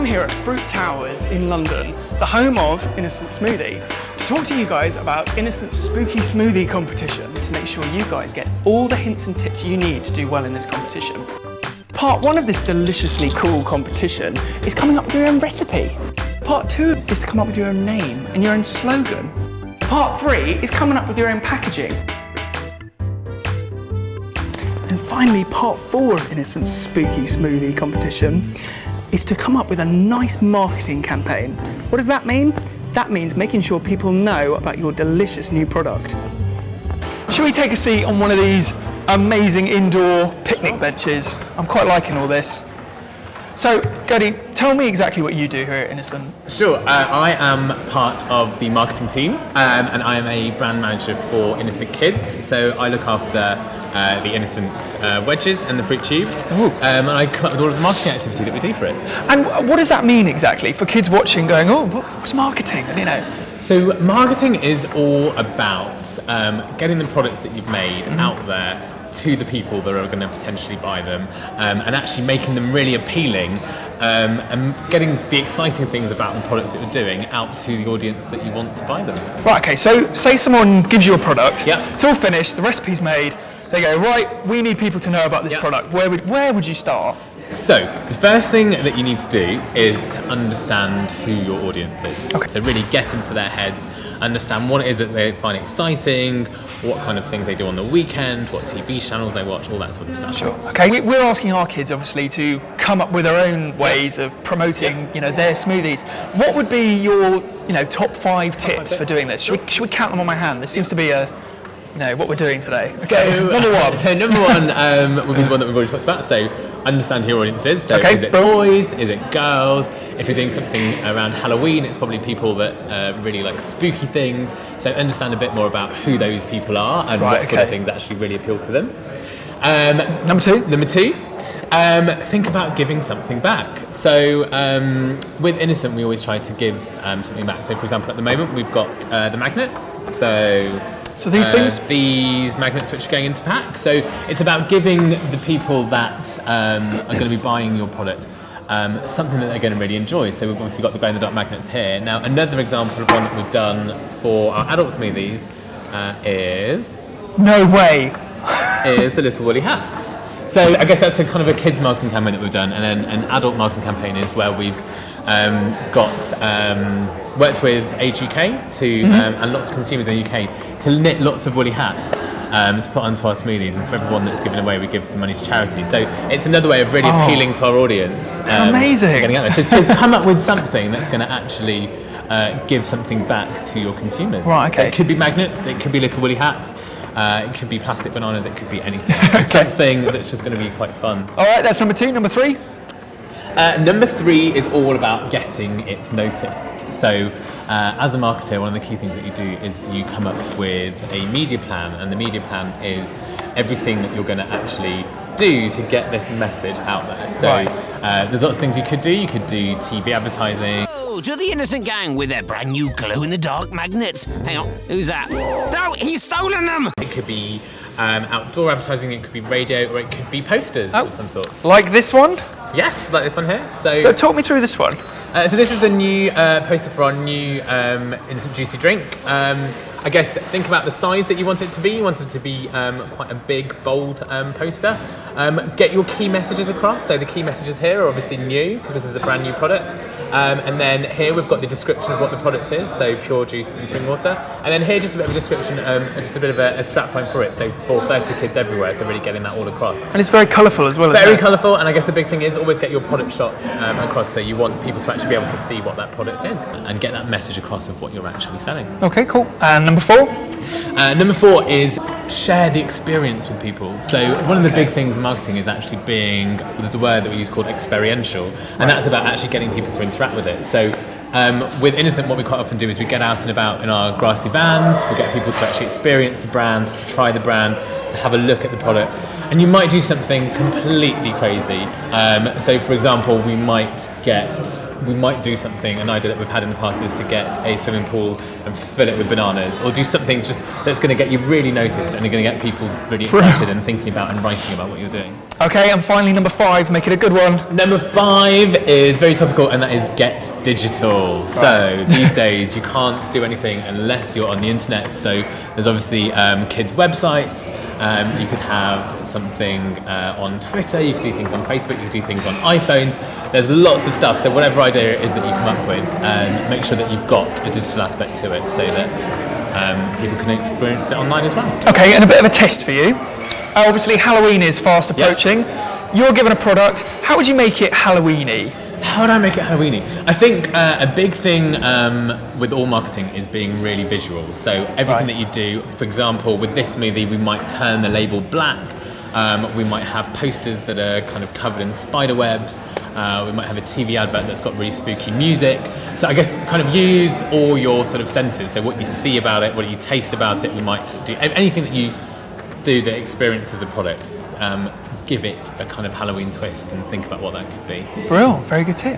I'm here at Fruit Towers in London, the home of Innocent Smoothie, to talk to you guys about Innocent's spooky smoothie competition to make sure you guys get all the hints and tips you need to do well in this competition. Part 1 of this deliciously cool competition is coming up with your own recipe. Part 2 is to come up with your own name and your own slogan. Part 3 is coming up with your own packaging. And finally, part 4 of Innocent's spooky smoothie competition is to come up with a nice marketing campaign. What does that mean? That means making sure people know about your delicious new product. Shall we take a seat on one of these amazing indoor picnic benches? I'm quite liking all this. So, Gadi, tell me exactly what you do here at Innocent. Sure, I am part of the marketing team and I am a brand manager for Innocent Kids. So I look after the Innocent wedges and the fruit tubes and I come up with all of the marketing activity that we do for it. And what does that mean exactly for kids watching going, oh, what's marketing? You know. So marketing is all about getting the products that you've made out there to the people that are going to potentially buy them and actually making them really appealing and getting the exciting things about the products that you're doing out to the audience that you want to buy them. Right, okay, so say someone gives you a product, Yep. It's all finished, the recipe's made, they go, right, we need people to know about this Yep. product. Where would you start? So, the first thing that you need to do is to understand who your audience is. Okay. So really get into their heads, understand what it is that they find exciting, what kind of things they do on the weekend, what TV channels they watch, all that sort of stuff. Sure. Okay, we're asking our kids obviously to come up with their own ways of promoting, you know, their smoothies. What would be your, you know, top 5 tips for doing this? Should we count them on my hand? This seems to be a, you know, what we're doing today. Okay, So, number 1. So number 1 would be the one that we've already talked about. So understand who your audience is. So Okay, is it boys? Is it girls? If you're doing something around Halloween, it's probably people that really like spooky things. So understand a bit more about who those people are and what sort of things actually really appeal to them. Number 2. Number 2. Think about giving something back. So with Innocent, we always try to give something back. So for example, at the moment, we've got the magnets. So these things? These magnets which are going into packs. So it's about giving the people that are going to be buying your product something that they're going to really enjoy. So we've obviously got the glow-in-the-dark magnets here. Now another example of one that we've done for our adult smoothies is... No way! is the little woolly hats. So I guess that's a kind of a kids marketing campaign that we've done, and then an adult marketing campaign is where we've worked with Age UK to and lots of consumers in the UK to knit lots of woolly hats to put onto our smoothies, and for everyone that's given away we give some money to charity. So it's another way of really appealing to our audience. Amazing! Getting out there. So to come up with something that's going to actually give something back to your consumers. Right, okay. So it could be magnets, it could be little woolly hats, it could be plastic bananas, it could be anything. Something that's just going to be quite fun. Alright, that's number 2. Number 3? Number 3 is all about getting it noticed. So as a marketer, one of the key things that you do is you come up with a media plan, and the media plan is everything that you're going to actually do to get this message out there. So there's lots of things you could do. You could do TV advertising. Oh, to the Innocent gang with their brand new glow-in-the-dark magnets. Hang on, who's that? No, he's stolen them! It could be outdoor advertising, it could be radio, or it could be posters of some sort. Like this one? Yes, like this one here. So talk me through this one. So this is a new poster for our new Innocent Juicy drink. I guess think about the size that you want it to be. You want it to be quite a big, bold poster. Get your key messages across. So the key messages here are obviously new, because this is a brand new product. And then here we've got the description of what the product is, so pure juice and spring water. And then here just a bit of a description, just a bit of a strapline for it, so for thirsty kids everywhere, so really getting that all across. And it's very colourful as well. Very colourful, and I guess the big thing is always get your product shots across, so you want people to actually be able to see what that product is and get that message across of what you're actually selling. Okay, cool. And number 4? Number 4 is share the experience with people. So one of the big things in marketing is actually being, there's a word that we use called experiential, and that's about actually getting people to interact with it. So with Innocent, what we quite often do is we get out and about in our grassy vans, we get people to actually experience the brand, to try the brand, to have a look at the product, and you might do something completely crazy. So for example, we might do something, an idea that we've had in the past is to get a swimming pool and fill it with bananas, or do something just that's going to get you really noticed and you're going to get people really excited and thinking about and writing about what you're doing. Okay, and finally number 5, make it a good one. Number 5 is very topical, and that is get digital. So these days you can't do anything unless you're on the internet. So there's obviously kids' websites. You could have something on Twitter. You could do things on Facebook. You could do things on iPhones. There's lots of stuff. So whatever idea it is that you come up with, make sure that you've got a digital aspect to it, so that people can experience it online as well. Okay, and a bit of a test for you. Obviously, Halloween is fast approaching. Yep. You're given a product. How would you make it Halloweeny? How would I make it Halloweeny? I think a big thing with all marketing is being really visual. So everything that you do, for example, with this smoothie, we might turn the label black. We might have posters that are kind of covered in spider webs. We might have a TV advert that's got really spooky music. So I guess kind of use all your sort of senses. So what you see about it, what you taste about it. We might do anything that you do that experiences a product, give it a kind of Halloween twist and think about what that could be. Brilliant, very good tip.